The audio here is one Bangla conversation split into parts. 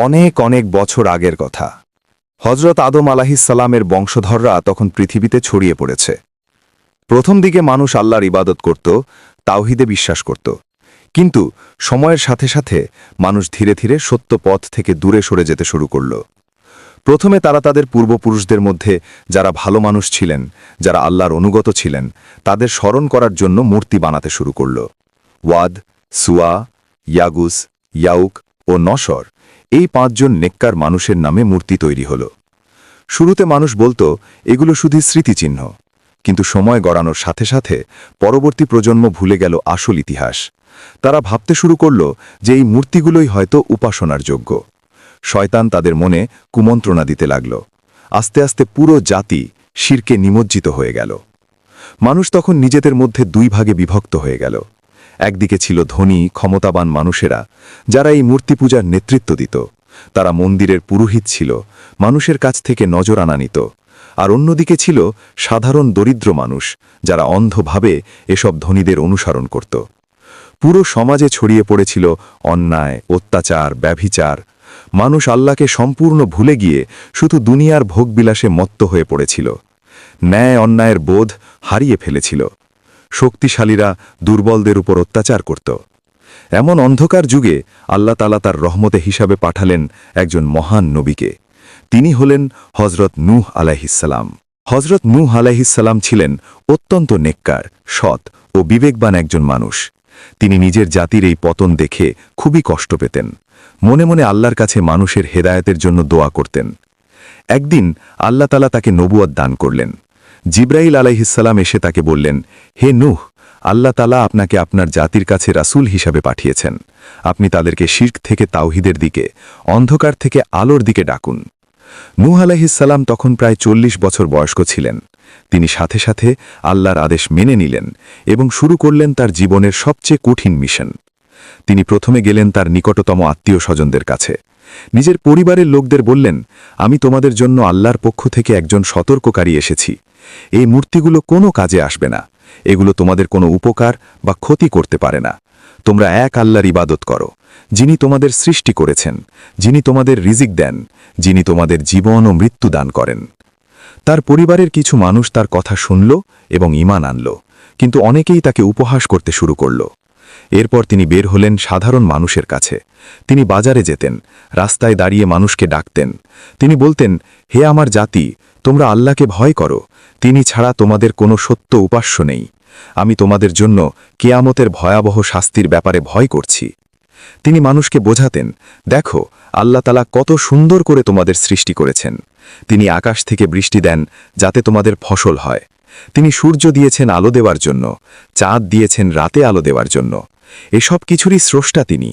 অনেক অনেক বছর আগের কথা। হজরত আদম আলাহিসাল্লামের বংশধররা তখন পৃথিবীতে ছড়িয়ে পড়েছে। প্রথম দিকে মানুষ আল্লাহর ইবাদত করত, তাওহীদে বিশ্বাস করত। কিন্তু সময়ের সাথে সাথে মানুষ ধীরে ধীরে সত্য পথ থেকে দূরে সরে যেতে শুরু করল। প্রথমে তারা তাদের পূর্বপুরুষদের মধ্যে যারা ভালো মানুষ ছিলেন, যারা আল্লাহর অনুগত ছিলেন, তাদের স্মরণ করার জন্য মূর্তি বানাতে শুরু করল। ওয়াদ, সুয়া, ইয়াগুস, ইয়াউক ও নশর, এই 5 জন নেককার মানুষের নামে মূর্তি তৈরি হল। শুরুতে মানুষ বলতো এগুলো শুধু স্মৃতিচিহ্ন, কিন্তু সময় গড়ানোর সাথে সাথে পরবর্তী প্রজন্ম ভুলে গেল আসল ইতিহাস। তারা ভাবতে শুরু করল যে এই মূর্তিগুলোই হয়তো উপাসনার যোগ্য। শয়তান তাদের মনে কুমন্ত্রণা দিতে লাগল। আস্তে আস্তে পুরো জাতি শিরকে নিমজ্জিত হয়ে গেল। মানুষ তখন নিজেদের মধ্যে 2 ভাগে বিভক্ত হয়ে গেল। একদিকে ছিল ধনী ক্ষমতাবান মানুষেরা, যারা এই মূর্তি পূজার নেতৃত্ব দিত। তারা মন্দিরের পুরোহিত ছিল, মানুষের কাছ থেকে নজরানা নিত। আর অন্যদিকে ছিল সাধারণ দরিদ্র মানুষ, যারা অন্ধভাবে এসব ধনীদের অনুসরণ করত। পুরো সমাজে ছড়িয়ে পড়েছিল অন্যায়, অত্যাচার, ব্যভিচার। মানুষ আল্লাহকে সম্পূর্ণ ভুলে গিয়ে শুধু দুনিয়ার ভোগবিলাসে মত্ত হয়ে পড়েছিল। ন্যায় অন্যায়ের বোধ হারিয়ে ফেলেছিল। শক্তিশালীরা দুর্বলদের উপর অত্যাচার করত। এমন অন্ধকার যুগে আল্লাহ তাআলা তার রহমতে হিসাবে পাঠালেন একজন মহান নবীকে। তিনি হলেন হজরত নূহ আলাইহিসসালাম। হজরত নূহ আলাইহিসসালাম ছিলেন অত্যন্ত নেককার, সৎ ও বিবেকবান একজন মানুষ। তিনি নিজের জাতির এই পতন দেখে খুবই কষ্ট পেতেন। মনে মনে আল্লাহর কাছে মানুষের হেদায়েতের জন্য দোয়া করতেন। একদিন আল্লাহ তাআলা তাকে নবুয়ত দান করলেন। জিব্রাইল আলাইহিসসালাম এসে তাকে বললেন, হে নূহ, আল্লাহ তাআলা আপনাকে আপনার জাতির কাছে রাসূল হিসাবে পাঠিয়েছেন। আপনি তাদেরকে শিরক থেকে তাওহীদের দিকে, অন্ধকার থেকে আলোর দিকে ডাকুন। নূহ আলাইহিসসালাম তখন প্রায় 40 বছর বয়স্ক ছিলেন। তিনি সাথে সাথে আল্লাহর আদেশ মেনে নিলেন এবং শুরু করলেন তার জীবনের সবচেয়ে কঠিন মিশন। তিনি প্রথমে গেলেন তার নিকটতম আত্মীয় স্বজনদের কাছে। নিজের পরিবারের লোকদের বললেন, আমি তোমাদের জন্য আল্লাহর পক্ষ থেকে একজন সতর্ককারী এসেছি। এই মূর্তিগুলো কোনো কাজে আসবে না। এগুলো তোমাদের কোনো উপকার বা ক্ষতি করতে পারে না। তোমরা এক আল্লাহর ইবাদত করো, যিনি তোমাদের সৃষ্টি করেছেন, যিনি তোমাদের রিজিক দেন, যিনি তোমাদের জীবন ও মৃত্যু দান করেন। তার পরিবারের কিছু মানুষ তার কথা শুনল এবং ঈমান আনল, কিন্তু অনেকেই তাকে উপহাস করতে শুরু করল। এরপর তিনি বের হলেন সাধারণ মানুষের কাছে। তিনি বাজারে যেতেন, রাস্তায় দাঁড়িয়ে মানুষকে ডাকতেন। তিনি বলতেন, হে আমার জাতি, তোমরা আল্লাহকে ভয় করো। তিনি ছাড়া তোমাদের কোনো সত্য উপাস্য নেই। আমি তোমাদের জন্য কিয়ামতের ভয়াবহ শাস্তির ব্যাপারে ভয় করছি। তিনি মানুষকে বোঝাতেন, দেখো আল্লাহ তাআলা কত সুন্দর করে তোমাদের সৃষ্টি করেছেন। তিনি আকাশ থেকে বৃষ্টি দেন যাতে তোমাদের ফসল হয়। তিনি সূর্য দিয়েছেন আলো দেওয়ার জন্য, চাঁদ দিয়েছেন রাতে আলো দেওয়ার জন্য। এসব কিছুরই স্রষ্টা তিনি।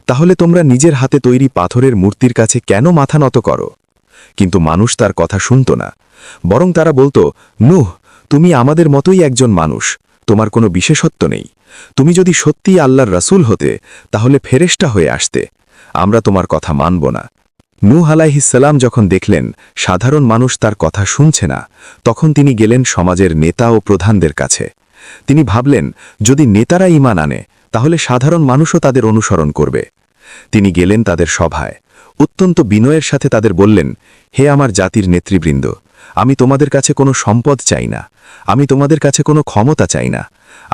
তাহলে তোমরা নিজের হাতে তৈরি পাথরের মূর্তির কাছে কেন মাথা নত করো? কিন্তু মানুষ তার কথা শুনত না। বরং তারা বলতো, নূহ, তুমি আমাদের মতোই একজন মানুষ, তোমার কোনো বিশেষত্ব নেই। তুমি যদি সত্যিই আল্লাহর রাসূল হতে, তাহলে ফেরেশতা হয়ে আসতে। আমরা তোমার কথা মানব না। নূহ আলাইহিসসালাম যখন দেখলেন সাধারণ মানুষ তার কথা শুনছে না, তখন তিনি গেলেন সমাজের নেতা ও প্রধানদের কাছে। তিনি ভাবলেন, যদি নেতারা ঈমান আনে, তাহলে সাধারণ মানুষও তাদের অনুসরণ করবে। তিনি গেলেন তাদের সভায়। অত্যন্ত বিনয়ের সাথে তাদের বললেন, হে আমার জাতির নেতৃবৃন্দ, আমি তোমাদের কাছে কোনো সম্পদ চাই না, আমি তোমাদের কাছে কোনো ক্ষমতা চাই না।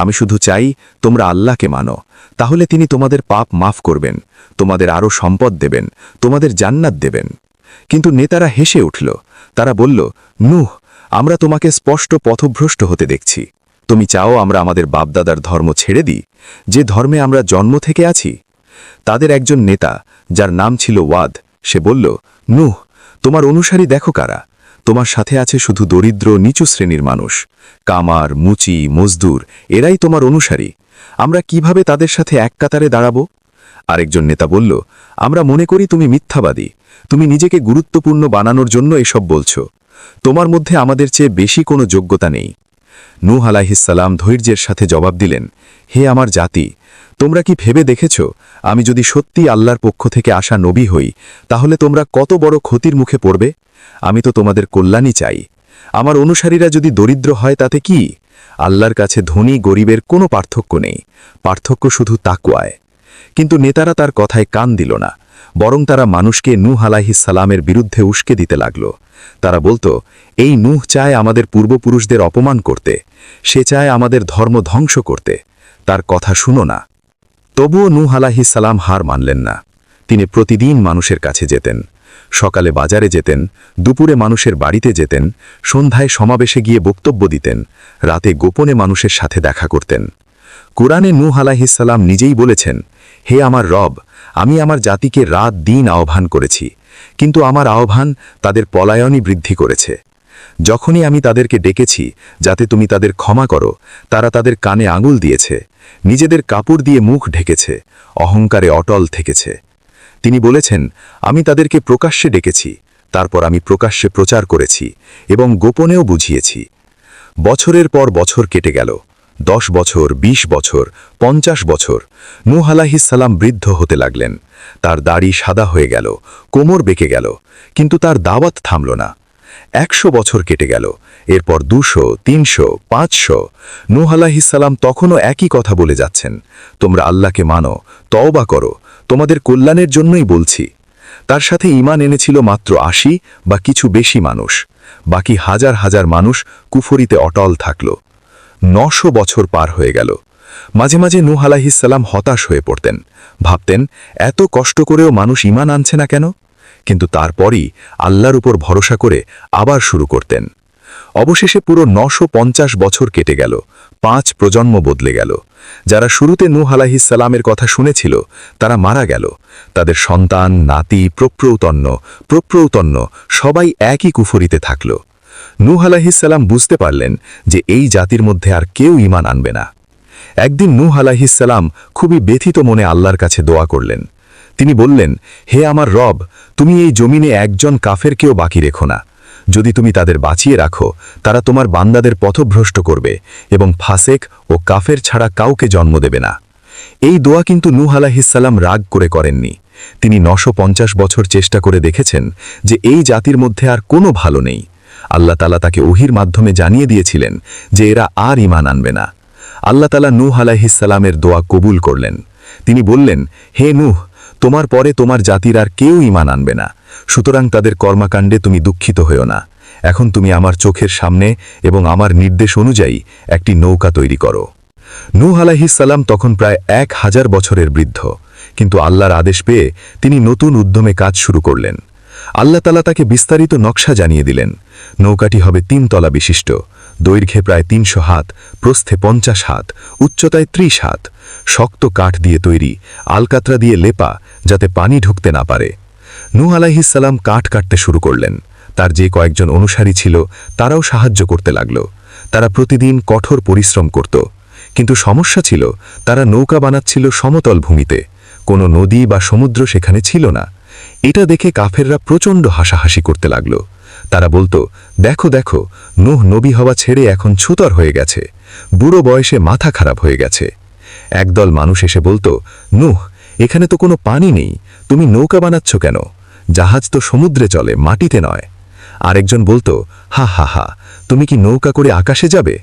আমি শুধু চাই তোমরা আল্লাহকে মানো, তাহলে তিনি তোমাদের পাপ মাফ করবেন, তোমাদের আরও সম্পদ দেবেন, তোমাদের জান্নাত দেবেন। কিন্তু নেতারা হেসে উঠল। তারা বলল, নূহ, আমরা তোমাকে স্পষ্ট পথভ্রষ্ট হতে দেখছি। তুমি চাও আমরা আমাদের বাপদাদার ধর্ম ছেড়ে দিই, যে ধর্মে আমরা জন্ম থেকে আছি? তাদের একজন নেতা, যার নাম ছিল ওয়াদ, সে বলল, নূহ, তোমার অনুসারী দেখো কারা। তোমার সাথে আছে শুধু দরিদ্র নিচু শ্রেণীর মানুষ, কামার, মুচি, মজদুর, এরাই তোমার অনুসারী। আমরা কিভাবে তাদের সাথে এক কাতারে দাঁড়াবো? আরেকজন নেতা বলল, আমরা মনে করি তুমি মিথ্যাবাদী। তুমি নিজেকে গুরুত্বপূর্ণ বানানোর জন্য এসব বলছো। তোমার মধ্যে আমাদের চেয়ে বেশি কোনো যোগ্যতা নেই। নূহ আলাইহিসসালাম ধৈর্যের সাথে জবাব দিলেন, হে আমার জাতি, তোমরা কি ভেবে দেখেছ আমি যদি সত্যি আল্লাহর পক্ষ থেকে আসা নবী হই, তাহলে তোমরা কত বড় ক্ষতির মুখে পড়বে? আমি তো তোমাদের কল্যাণই চাই। আমার অনুসারীরা যদি দরিদ্র হয় তাতে কি? আল্লাহর কাছে ধনী গরিবের কোনো পার্থক্য নেই, পার্থক্য শুধু তাকওয়ায়। কিন্তু নেতারা তার কথায় কান দিল না। বরং তারা মানুষকে নূহ আলাইহিস সালামের বিরুদ্ধে উস্কে দিতে লাগল। তারা বলতো, এই নূহ চায় আমাদের পূর্বপুরুষদের অপমান করতে, সে চায় আমাদের ধর্ম ধ্বংস করতে, তার কথা শুনো না। তবুও নূহ আলাইহিস সালাম হার মানলেন না। তিনি প্রতিদিন মানুষের কাছে যেতেন। সকালে বাজারে যেতেন, দুপুরে মানুষের বাড়িতে যেতেন, সন্ধ্যায় সমাবেশে গিয়ে বক্তব্য দিতেন, রাতে গোপনে মানুষের সাথে দেখা করতেন। কুরআনে নূহ আলাইহিস সালাম নিজেই বলেছেন, হে আমার রব, আমি আমার জাতিকে রাত দিন আহ্বান করেছি, কিন্তু আমার আহ্বান তাদের পলায়নই বৃদ্ধি করেছে। যখনই আমি তাদেরকে ডেকেছি যাতে তুমি তাদের ক্ষমা করো, তারা তাদের কানে আঙুল দিয়েছে, নিজেদের কাপড় দিয়ে মুখ ঢেকেছে, অহংকারে অটল থেকেছে। তিনি বলেছেন, আমি তাদেরকে প্রকাশ্যে ডেকেছি, তারপর আমি প্রকাশ্যে প্রচার করেছি এবং গোপনেও বুঝিয়েছি। বছরের পর বছর কেটে গেল, 10 বছর, 20 বছর, 50 বছর। নূহ আলাইহিস সালাম বৃদ্ধ হতে লাগলেন। তার দাড়ি সাদা হয়ে গেল, কোমর বেঁকে গেল, কিন্তু তার দাওয়াত থামল না। 100 বছর কেটে গেল, এরপর 200, 300, 500। নূহ আলাইহিস সালাম তখনও একই কথা বলে যাচ্ছেন, তোমরা আল্লাহকে মানো, তওবা করো, তোমাদের কল্যাণের জন্যই বলছি। তার সাথে ঈমান এনেছিল মাত্র 80 বা কিছু বেশি মানুষ, বাকি হাজার হাজার মানুষ কুফরিতে অটল থাকল। 900 বছর পার হয়ে গেল। মাঝে মাঝে নূহ আলাইহিস সালাম হতাশ হয়ে পড়তেন, ভাবতেন এত কষ্ট করেও মানুষ ঈমান আনছে না কেন? কিন্তু তারপরই আল্লাহর উপর ভরসা করে আবার শুরু করতেন। অবশেষে পুরো 950 বছর কেটে গেল, 5 প্রজন্ম বদলে গেল। যারা শুরুতে নূহ আলাইহিস সালামের কথা শুনেছিল তারা মারা গেল। তাদের সন্তান, নাতি, প্রপ্রৌতন্য সবাই একই কুফরিতে থাকল। নূহ আলাইহিস সালাম বুঝতে পারলেন যে এই জাতির মধ্যে আর কেউ ঈমান আনবে না। একদিন নূহ আলাইহিস সালাম খুবই ব্যথিত মনে আল্লাহর কাছে দোয়া করলেন। তিনি বললেন, হে আমার রব, তুমি এই জমিনে একজন কাফেরকেও বাকি রেখো না। যদি তুমি তাদের বাঁচিয়ে রাখো, তারা তোমার বান্দাদের পথভ্রষ্ট করবে এবং ফাসেক ও কাফের ছাড়া কাউকে জন্ম দেবে না। এই দোয়া কিন্তু নূহ আলাইহিস সালাম রাগ করে করেননি। তিনি 950 বছর চেষ্টা করে দেখেছেন যে এই জাতির মধ্যে আর কোনো ভালো নেই। আল্লাহ তাআলা তাকে ওহীর মাধ্যমে জানিয়ে দিয়েছিলেন যে এরা আর ঈমান আনবে না। আল্লাহ তাআলা নূহ আলাইহিস সালামের দোয়া কবুল করলেন। তিনি বললেন, হে নূহ, তোমার পরে তোমার জাতির আর কেউ ঈমান আনবে না, সুতরাং তাদের কর্মকাণ্ডে তুমি দুঃখিত হইও না। এখন তুমি আমার চোখের সামনে এবং আমার নির্দেশ অনুযায়ী একটি নৌকা তৈরি করো। নূহ আলাইহিস সালাম তখন প্রায় 1000 বছরের বৃদ্ধ, কিন্তু আল্লাহর আদেশ পেয়ে তিনি নতুন উদ্যমে কাজ শুরু করলেন। আল্লাহ তাআলা তাকে বিস্তারিত নকশা জানিয়ে দিলেন। নৌকাটি হবে 3 তলা বিশিষ্ট, দৈর্ঘ্যে প্রায় 300 হাত, প্রস্থে 50 হাত, উচ্চতায় 30 হাত, শক্ত কাঠ দিয়ে তৈরি, আলকাতরা দিয়ে লেপা, যাতে পানি ঢুকতে না পারে। নূহ আলাইহিস সালাম কাঠ কাটতে শুরু করলেন। তার যে কয়েকজন অনুসারী ছিল তারাও সাহায্য করতে লাগল। তারা প্রতিদিন কঠোর পরিশ্রম করত, কিন্তু সমস্যা ছিল তারা নৌকা বানাচ্ছিল সমতল ভূমিতে, কোনো নদী বা সমুদ্র সেখানে ছিল না। এটা দেখে কাফেররা প্রচণ্ড হাসাহাসি করতে লাগল। তারা বলতো, দেখো দেখো, নূহ নবী হওয়া ছেড়ে এখন ছুতর হয়ে গেছে, বুড়ো বয়সে মাথা খারাপ হয়ে গেছে। একদল মানুষ এসে বলতো, নূহ, এখানে তো কোনো পানি নেই, তুমি নৌকা বানাচ্ছ কেন? জাহাজ তো সমুদ্রে চলে, মাটিতে নয়। আরেকজন বলতো, হা হা হা, তুমি কি নৌকা করে আকাশে যাবে?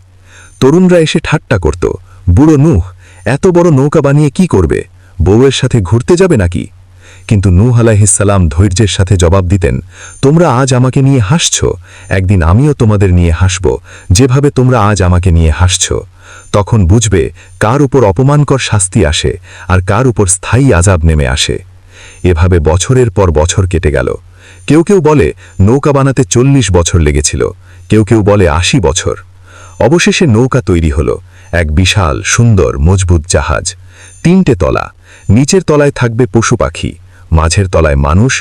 তরুণরা এসে ঠাট্টা করত, বুড়ো নূহ এত বড় নৌকা বানিয়ে কি করবে? বউয়ের সাথে ঘুরতে যাবে নাকি? কিন্তু নূহ আলাইহিস সালাম ধৈর্যের সাথে জবাব দিতেন, তোমরা আজ আমাকে নিয়ে হাসছ, একদিন আমিও তোমাদের নিয়ে হাসব, যেভাবে তোমরা আজ আমাকে নিয়ে হাসছ। তখন বুঝবে কার উপর অপমানকর শাস্তি আসে আর কার উপর স্থায়ী আযাব নেমে আসে। এভাবে বছরের পর বছর কেটে গেল। কেউ কেউ বলে নৌকা বানাতে 40 বছর লেগেছিল, কেউ কেউ বলে 80 বছর। অবশেষে নৌকা তৈরি হলো, এক বিশাল সুন্দর মজবুত জাহাজ, 3টে তলা, নিচের তলায় থাকবে পশু পাখি, মাঝের তলায় মানুষ,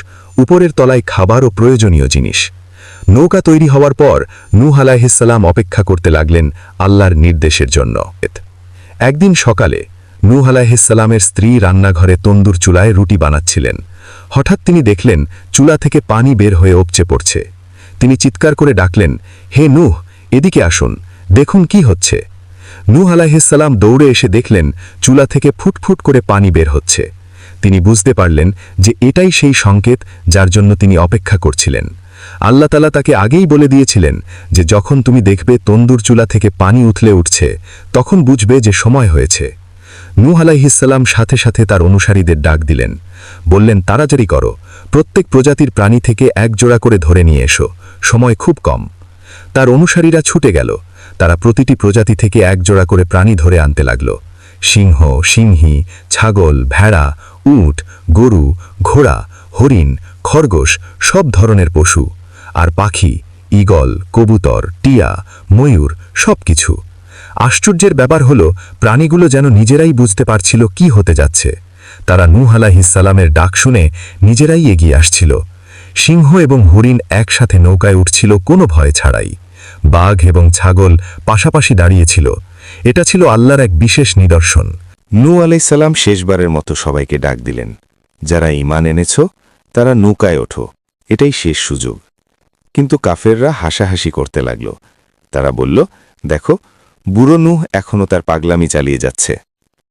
উপরের তলায় খাবার ও প্রয়োজনীয় জিনিস। নৌকা তৈরি হওয়ার পর নূহ আলাইহিস সালাম অপেক্ষা করতে লাগলেন আল্লাহর নির্দেশের জন্য। একদিন সকালে নূহ আলাইহিস সালামের স্ত্রী রান্নাঘরে তন্দুর চুলায় রুটি বানাচ্ছিলেন। হঠাৎ তিনি দেখলেন চুলা থেকে পানি বের হয়ে উপচে পড়ছে। তিনি চিৎকার করে ডাকলেন, হে নূহ, এদিকে আসুন, দেখুন কি হচ্ছে। নূহ আলাইহিস সালাম দৌড়ে এসে দেখলেন চুলা থেকে ফুটফুট করে পানি বের হচ্ছে। তিনি বুঝতে পারলেন যে এটাই সেই সংকেত যার জন্য তিনি অপেক্ষা করছিলেন। আল্লাহ তাআলা তাকে আগেই বলে দিয়েছিলেন যে যখন তুমি দেখবে তন্দুর চুলা থেকে পানি উথলে উঠছে, তখন বুঝবে যে সময় হয়েছে। নূহ আলাইহিস সালাম সাথে সাথে তার অনুসারীদের ডাক দিলেন। বললেন, তাড়াতাড়ি করো, প্রত্যেক প্রজাতির প্রাণী থেকে এক জোড়া করে ধরে নিয়ে এসো, সময় খুব কম। তার অনুসারীরা ছুটে গেল। তারা প্রতিটি প্রজাতি থেকে এক জোড়া করে প্রাণী ধরে আনতে লাগল। সিংহ, সিংহী, ছাগল, ভেড়া, উট, গরু, ঘোড়া, হরিণ, খরগোশ, সব ধরনের পশু, আর পাখি, ঈগল, কবুতর, টিয়া, ময়ূর, সবকিছু। আশ্চর্যের ব্যাপার হলো, প্রাণীগুলো যেন নিজেরাই বুঝতে পারছিল কি হতে যাচ্ছে। তারা নূহ আলাইহিস সালামের ডাক শুনে নিজেরাই এগিয়ে আসছিল। সিংহ এবং হরিণ একসাথে নৌকায় উঠছিল কোনো ভয় ছাড়াই। বাঘ এবং ছাগল পাশাপাশি দাঁড়িয়েছিল। এটা ছিল আল্লাহর এক বিশেষ নিদর্শন। নূহ আলাইহিস সালাম শেষবারের মতো সবাইকে ডাক দিলেন, যারা ঈমান এনেছ তারা নৌকায় ওঠো, এটাই শেষ সুযোগ। কিন্তু কাফেররা হাসাহাসি করতে লাগল। তারা বলল, দেখো, বুড়ো নূহ এখনও তার পাগলামি চালিয়ে যাচ্ছে।